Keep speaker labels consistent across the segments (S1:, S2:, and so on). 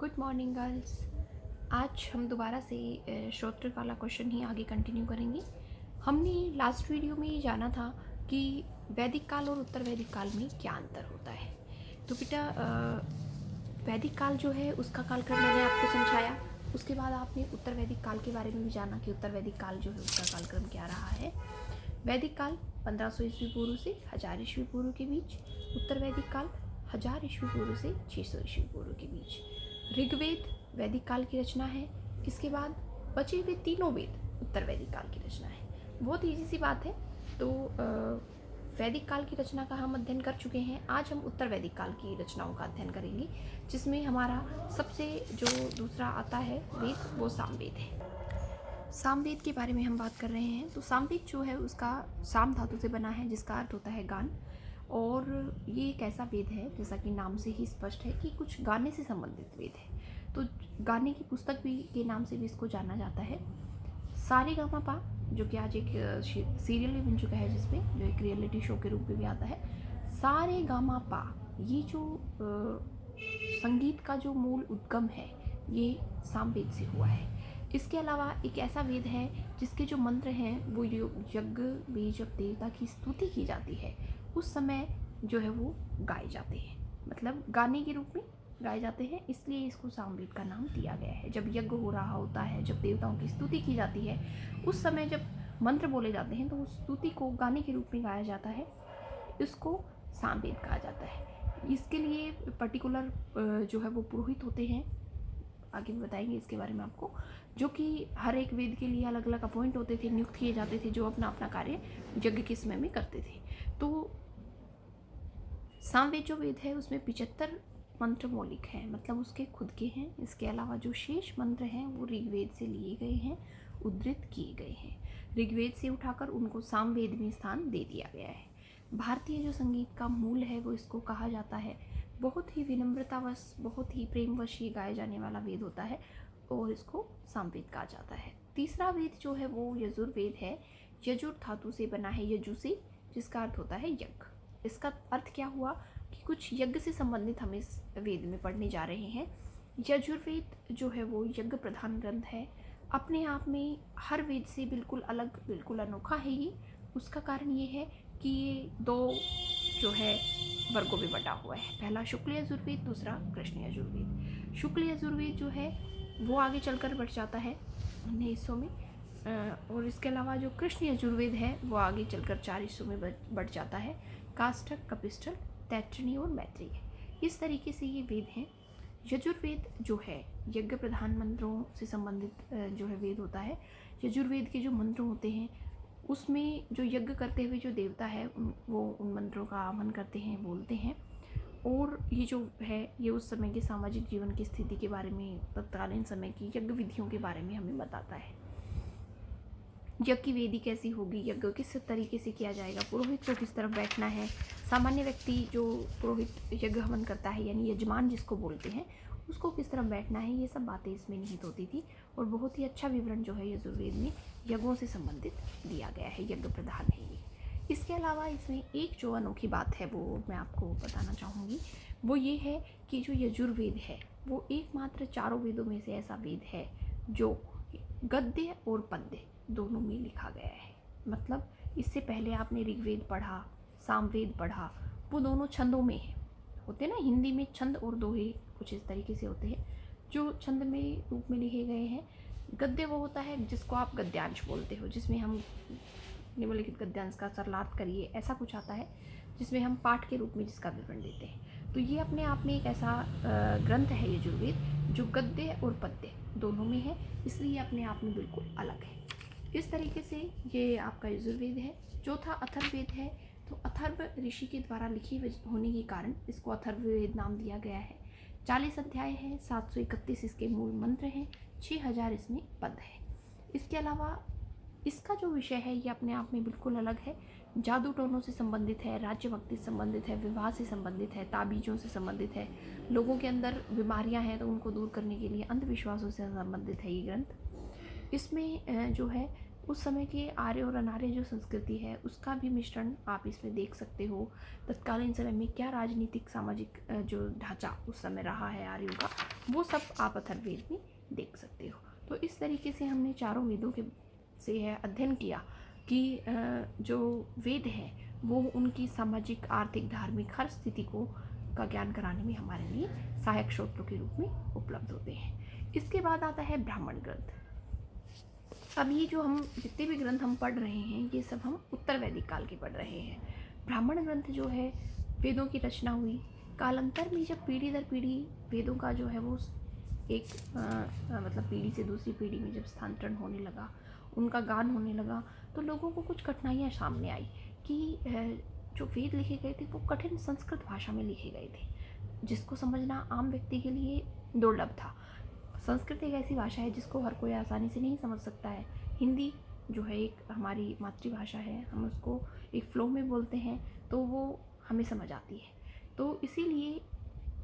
S1: Good morning girls. आज हम दोबारा से श्रोत्र वाला क्वेश्चन ही आगे कंटिन्यू करेंगे। हमने लास्ट वीडियो में ये जाना था कि वैदिक काल और उत्तर वैदिक काल में क्या अंतर होता है। तो बेटा वैदिक काल जो है उसका कालक्रम मैंने आपको समझाया। उसके बाद आपने उत्तर वैदिक काल के बारे में भी जाना कि उत्तर वैदिक काल जो है उसका कालक्रम क्या रहा है। वैदिक काल 1500 ईस्वी पूर्व से 1000 ईस्वी पूर्व के बीच, उत्तर वैदिक काल 1000 ईस्वी पूर्व से 600 ईस्वी पूर्व के बीच। ऋग्वेद वैदिक काल की रचना है। इसके बाद बचे हुए तीनों वेद उत्तर वैदिक काल की रचना है। बहुत ईजी सी बात है। तो वैदिक काल की रचना का हम अध्ययन कर चुके हैं। आज हम उत्तर वैदिक काल की रचनाओं का अध्ययन करेंगे, जिसमें हमारा सबसे जो दूसरा आता है वेद वो सामवेद है। सामवेद के बारे में हम बात कर रहे हैं। तो सामवेद जो है उसका साम धातु से बना है, जिसका अर्थ होता है गान। और ये एक ऐसा वेद है, जैसा कि नाम से ही स्पष्ट है, कि कुछ गाने से संबंधित वेद है। तो गाने की पुस्तक भी के नाम से भी इसको जाना जाता है। सारेगामापा, जो कि आज एक सीरियल भी बन चुका है, जिसमें जो एक रियलिटी शो के रूप में भी आता है। सारेगामापा, ये जो संगीत का जो मूल उद्गम है ये सामवेद से हुआ है। इसके अलावा एक ऐसा वेद है जिसके जो मंत्र हैं वो यज्ञ में जब देवता की स्तुति की जाती है उस समय जो है वो गाए जाते हैं, मतलब गाने के रूप में गाए जाते हैं, इसलिए इसको सामवेद का नाम दिया गया है। जब यज्ञ हो रहा होता है, जब देवताओं की स्तुति की जाती है, उस समय जब मंत्र बोले जाते हैं तो उस स्तुति को गाने के रूप में गाया जाता है, इसको सामवेद कहा जाता है। इसके लिए पर्टिकुलर जो है वो पुरोहित होते हैं, आगे भी बताएंगे इसके बारे में आपको, जो कि हर एक वेद के लिए अलग अलग अपॉइंट होते थे, नियुक्त किए जाते थे, जो अपना अपना कार्य यज्ञ के समय में करते थे। तो सामवेद जो वेद है उसमें 75 मंत्र मौलिक हैं, मतलब उसके खुद के हैं। इसके अलावा जो शेष मंत्र हैं वो ऋग्वेद से लिए गए हैं, उद्धृत किए गए हैं। ऋग्वेद से उठाकर उनको सामवेद में स्थान दे दिया गया है। भारतीय जो संगीत का मूल है वो इसको कहा जाता है। बहुत ही विनम्रतावश, बहुत ही प्रेमवश ये गाया जाने वाला वेद होता है और इसको सामवेद कहा जाता है। तीसरा वेद जो है वो यजुर्वेद है। यजुर धातु से बना है, यजु से, जिसका अर्थ होता है यज्ञ। इसका अर्थ क्या हुआ कि कुछ यज्ञ से संबंधित हम इस वेद में पढ़ने जा रहे हैं। यजुर्वेद जो है वो यज्ञ प्रधान ग्रंथ है। अपने आप में हर वेद से बिल्कुल अलग, बिल्कुल अनोखा है ये। उसका कारण ये है कि ये दो जो है वर्गों में बटा हुआ है। पहला शुक्ल यजुर्वेद, दूसरा कृष्ण यजुर्वेद। शुक्ल यजुर्वेद जो है वो आगे चलकर बढ़ जाता है 9 हिस्सों में, और इसके अलावा जो कृष्ण यजुर्वेद है वो आगे चलकर 4 हिस्सों में बढ़ जाता है। काष्ठक, कपिस्टल, तैत्तिरीय और मैत्रेय, इस तरीके से ये वेद हैं। यजुर्वेद जो है यज्ञ प्रधान मंत्रों से संबंधित जो है वेद होता है। यजुर्वेद के जो मंत्र होते हैं उसमें जो यज्ञ करते हुए जो देवता है वो उन मंत्रों का आह्वान करते हैं, बोलते हैं। और ये जो है ये उस समय के सामाजिक जीवन की स्थिति के बारे में, तत्कालीन समय की यज्ञ विधियों के बारे में हमें बताता है। यज्ञ की वेदी कैसी होगी, यज्ञ किस तरीके से किया जाएगा, पुरोहित को किस तरफ बैठना है, सामान्य व्यक्ति जो पुरोहित यज्ञ हवन करता है यानी यजमान जिसको बोलते हैं उसको किस तरफ बैठना है, ये सब बातें इसमें निहित होती थी। और बहुत ही अच्छा विवरण जो है यजुर्वेद में यज्ञों से संबंधित दिया गया है, यज्ञ प्रधान है ये। इसके अलावा इसमें एक जो अनोखी बात है वो मैं आपको बताना चाहूँगी, वो ये है कि जो यजुर्वेद है वो एकमात्र चारों वेदों में से ऐसा वेद है जो गद्य और पद्य दोनों में लिखा गया है। मतलब इससे पहले आपने ऋग्वेद पढ़ा, सामवेद पढ़ा, वो दोनों छंदों में है। होते ना हिंदी में छंद और दोहे कुछ इस तरीके से होते हैं जो छंद में रूप में लिखे गए हैं। गद्य वो होता है जिसको आप गद्यांश बोलते हो, जिसमें हम निम्नलिखित गद्यांश का सरलार्थ करिए, ऐसा कुछ आता है जिसमें हम पाठ के रूप में जिसका विवरण देते हैं। तो ये अपने आप में एक ऐसा ग्रंथ है यजुर्वेद जो गद्य और पद्य दोनों में है, इसलिए अपने आप में बिल्कुल अलग है। इस तरीके से ये आपका यजुर्वेद है। चौथा अथर्ववेद है। तो अथर्व ऋषि के द्वारा लिखी होने के कारण इसको अथर्ववेद नाम दिया गया है। 40 अध्याय है, 731 इसके मूल मंत्र हैं, 6000 इसमें पद है। इसके अलावा इसका जो विषय है ये अपने आप में बिल्कुल अलग है। जादू टोनों से संबंधित है, राज्य भक्ति से संबंधित है, विवाह से संबंधित है, ताबीजों से संबंधित है, लोगों के अंदर बीमारियां हैं तो उनको दूर करने के लिए अंधविश्वासों से संबंधित है ये ग्रंथ। इसमें जो है उस समय के आर्य और अनार्य जो संस्कृति है उसका भी मिश्रण आप इसमें देख सकते हो। तत्कालीन समय में क्या राजनीतिक सामाजिक जो ढांचा उस समय रहा है आर्यों का, वो सब आप अथर्ववेद में देख सकते हो। तो इस तरीके से हमने चारों वेदों के से है अध्ययन किया कि जो वेद हैं वो उनकी सामाजिक, आर्थिक, धार्मिक हर स्थिति को का ज्ञान कराने में हमारे लिए सहायक स्रोतों के रूप में उपलब्ध होते हैं। इसके बाद आता है ब्राह्मण ग्रंथ। अब ये जो हम जितने भी ग्रंथ हम पढ़ रहे हैं ये सब हम उत्तर वैदिक काल के पढ़ रहे हैं। ब्राह्मण ग्रंथ जो है, वेदों की रचना हुई कालांतर में, जब पीढ़ी दर पीढ़ी वेदों का जो है वो एक मतलब पीढ़ी से दूसरी पीढ़ी में जब स्थानांतरण होने लगा, उनका गान होने लगा, तो लोगों को कुछ कठिनाइयाँ सामने आई कि जो वेद लिखे गए थे वो कठिन संस्कृत भाषा में लिखे गए थे, जिसको समझना आम व्यक्ति के लिए दुर्लभ था। संस्कृत एक ऐसी भाषा है जिसको हर कोई आसानी से नहीं समझ सकता है। हिंदी जो है एक हमारी मातृभाषा है, हम उसको एक फ्लो में बोलते हैं तो वो हमें समझ आती है। तो इसीलिए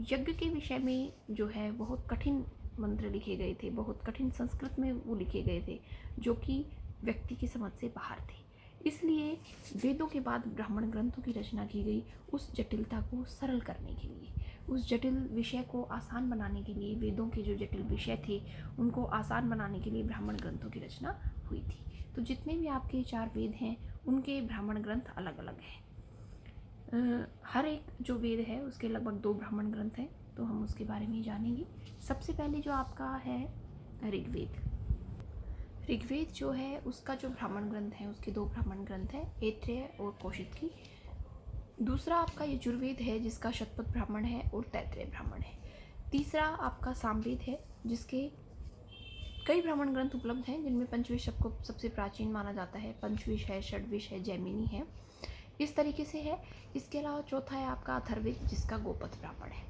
S1: यज्ञ के विषय में जो है बहुत कठिन मंत्र लिखे गए थे, बहुत कठिन संस्कृत में वो लिखे गए थे जो कि व्यक्ति की समझ से बाहर थे। इसलिए वेदों के बाद ब्राह्मण ग्रंथों की रचना की गई उस जटिलता को सरल करने के लिए, उस जटिल विषय को आसान बनाने के लिए। वेदों के जो जटिल विषय थे उनको आसान बनाने के लिए ब्राह्मण ग्रंथों की रचना हुई थी। तो जितने भी आपके 4 वेद हैं उनके ब्राह्मण ग्रंथ अलग अलग हैं। हर एक जो वेद है उसके लगभग 2 ब्राह्मण ग्रंथ हैं, तो हम उसके बारे में जानेंगे। सबसे पहले जो आपका है ऋग्वेद। ऋग्वेद जो है उसका जो ब्राह्मण ग्रंथ है उसके 2 ब्राह्मण ग्रंथ हैं, ऐत्रेय और कौशिकी। दूसरा आपका यजुर्वेद है जिसका शतपथ ब्राह्मण है और तैत्रेय ब्राह्मण है। तीसरा आपका सामवेद है जिसके कई ब्राह्मण ग्रंथ उपलब्ध हैं, जिनमें पंचविश सबको सबसे प्राचीन माना जाता है। पंचविश है, षड्विश है, जैमिनी है, इस तरीके से है। इसके अलावा चौथा है आपका अथर्ववेद जिसका गोपथ ब्राह्मण है।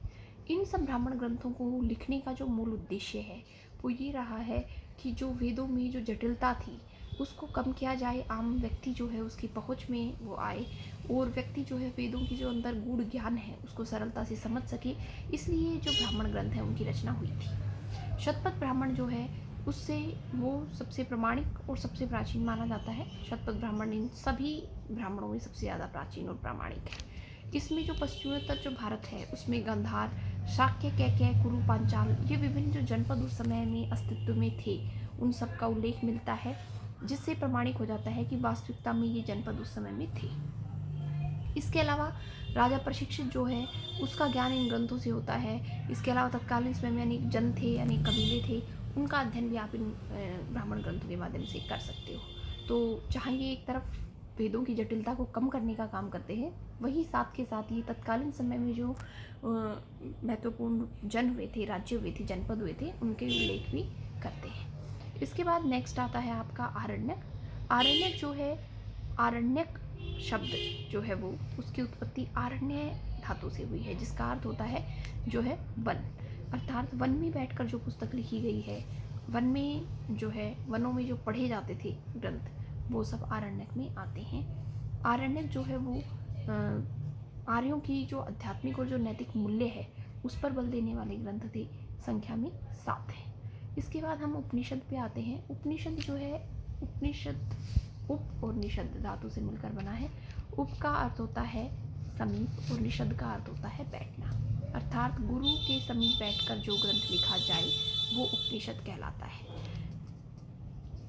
S1: इन सब ब्राह्मण ग्रंथों को लिखने का जो मूल उद्देश्य है वो ये रहा है कि जो वेदों में जो जटिलता थी उसको कम किया जाए, आम व्यक्ति जो है उसकी पहुंच में वो आए और व्यक्ति जो है वेदों की जो अंदर गूढ़ ज्ञान है उसको सरलता से समझ सके। इसलिए जो ब्राह्मण ग्रंथ है उनकी रचना हुई थी। शतपथ ब्राह्मण जो है उससे वो सबसे प्रमाणिक और सबसे प्राचीन माना जाता है। शतपथ ब्राह्मण इन सभी ब्राह्मणों में सबसे ज़्यादा प्राचीन और प्रामाणिक है। इसमें जो पश्चिमोत्तर जो भारत है उसमें गंधार, शाक्य, कैकेय, कुरु, पांचाल, ये विभिन्न जो जनपद उस समय में अस्तित्व में थे उन सब का उल्लेख मिलता है, जिससे प्रमाणिक हो जाता है कि वास्तविकता में ये जनपद उस समय में थे। इसके अलावा राजा प्रशिक्षित जो है उसका ज्ञान इन ग्रंथों से होता है। इसके अलावा तत्कालीन समय में अनेक जन थे, अनेक कबीले थे, उनका अध्ययन भी आप इन ब्राह्मण ग्रंथों के माध्यम से कर सकते हो। तो जहाँ ये एक तरफ वेदों की जटिलता को कम करने का काम करते हैं, वहीं साथ के साथ ये तत्कालीन समय में जो महत्वपूर्ण जन हुए थे, राज्य हुए थे, जनपद हुए थे, उनके उल्लेख भी करते हैं। इसके बाद नेक्स्ट आता है आपका आरण्यक। आरण्यक जो है, आरण्यक शब्द जो है वो उसकी उत्पत्ति आरण्य धातु से हुई है, जिसका अर्थ होता है जो है वन, अर्थात वन में बैठकर जो पुस्तक लिखी गई है, वन में जो है वनों में जो पढ़े जाते थे ग्रंथ, वो सब आरण्यक में आते हैं। आरण्यक जो है वो आर्यों की जो आध्यात्मिक और जो नैतिक मूल्य है उस पर बल देने वाले ग्रंथ थे, संख्या में 7 है। इसके बाद हम उपनिषद पे आते हैं। उपनिषद जो है, उपनिषद उप और निषद धातु से मिलकर बना है। उप का अर्थ होता है समीप और निषद का अर्थ होता है बैठना, अर्थात गुरु के समीप बैठकर जो ग्रंथ लिखा जाए वो उपनिषद कहलाता है।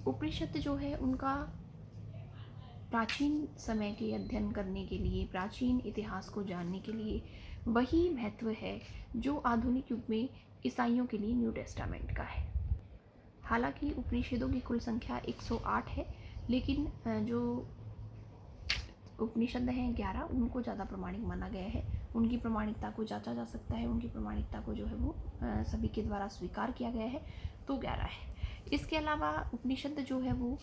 S1: उपनिषद जो है उनका प्राचीन समय के अध्ययन करने के लिए, प्राचीन इतिहास को जानने के लिए वही महत्व है जो आधुनिक युग में ईसाइयों के लिए न्यू टेस्टामेंट का है। हालांकि उपनिषदों की कुल संख्या 108 है, लेकिन जो उपनिषद हैं 11, उनको ज़्यादा प्रमाणिक माना गया है। उनकी प्रमाणिकता को जांचा जा सकता है, उनकी प्रमाणिकता को जो है वो सभी के द्वारा स्वीकार किया गया है, तो 11 है। इसके अलावा उपनिषद जो है वो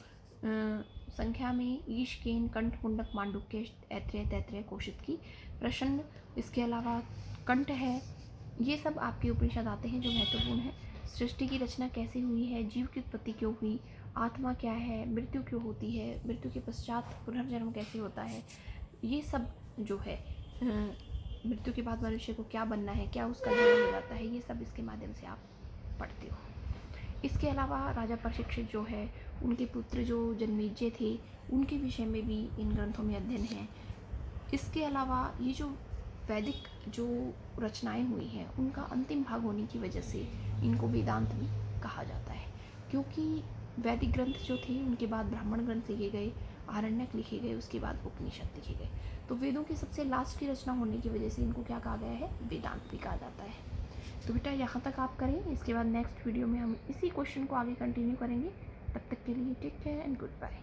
S1: संख्या में ईश, केन, कंठ, मुंडक, मांडुक्य, ऐत्रेय, तैत्रेय, कौशिकी, प्रश्न, इसके अलावा कंठ है, ये सब आपके उपनिषद आते हैं जो महत्वपूर्ण है। सृष्टि की रचना कैसे हुई है, जीव की उत्पत्ति क्यों हुई, आत्मा क्या है, मृत्यु क्यों होती है, मृत्यु के पश्चात पुनर्जन्म कैसे होता है, ये सब जो है मृत्यु के बाद मनुष्य को क्या बनना है, क्या उसका जीवन हो जाता है, ये सब इसके माध्यम से आप पढ़ते हो। इसके अलावा राजा परीक्षित जो है, उनके पुत्र जो जन्मेजय थे, उनके विषय में भी इन ग्रंथों में अध्ययन है। इसके अलावा ये जो वैदिक जो रचनाएं हुई हैं, उनका अंतिम भाग होने की वजह से इनको वेदांत भी कहा जाता है, क्योंकि वैदिक ग्रंथ जो थे उनके बाद ब्राह्मण ग्रंथ लिखे गए, आरण्यक लिखे गए, उसके बाद उपनिषद लिखे गए। तो वेदों की सबसे लास्ट की रचना होने की वजह से इनको क्या कहा गया है, वेदांत भी कहा जाता है। तो बेटा यहाँ तक आप करें, इसके बाद नेक्स्ट वीडियो में हम इसी क्वेश्चन को आगे कंटिन्यू करेंगे। तब तक के लिए take care and good bye.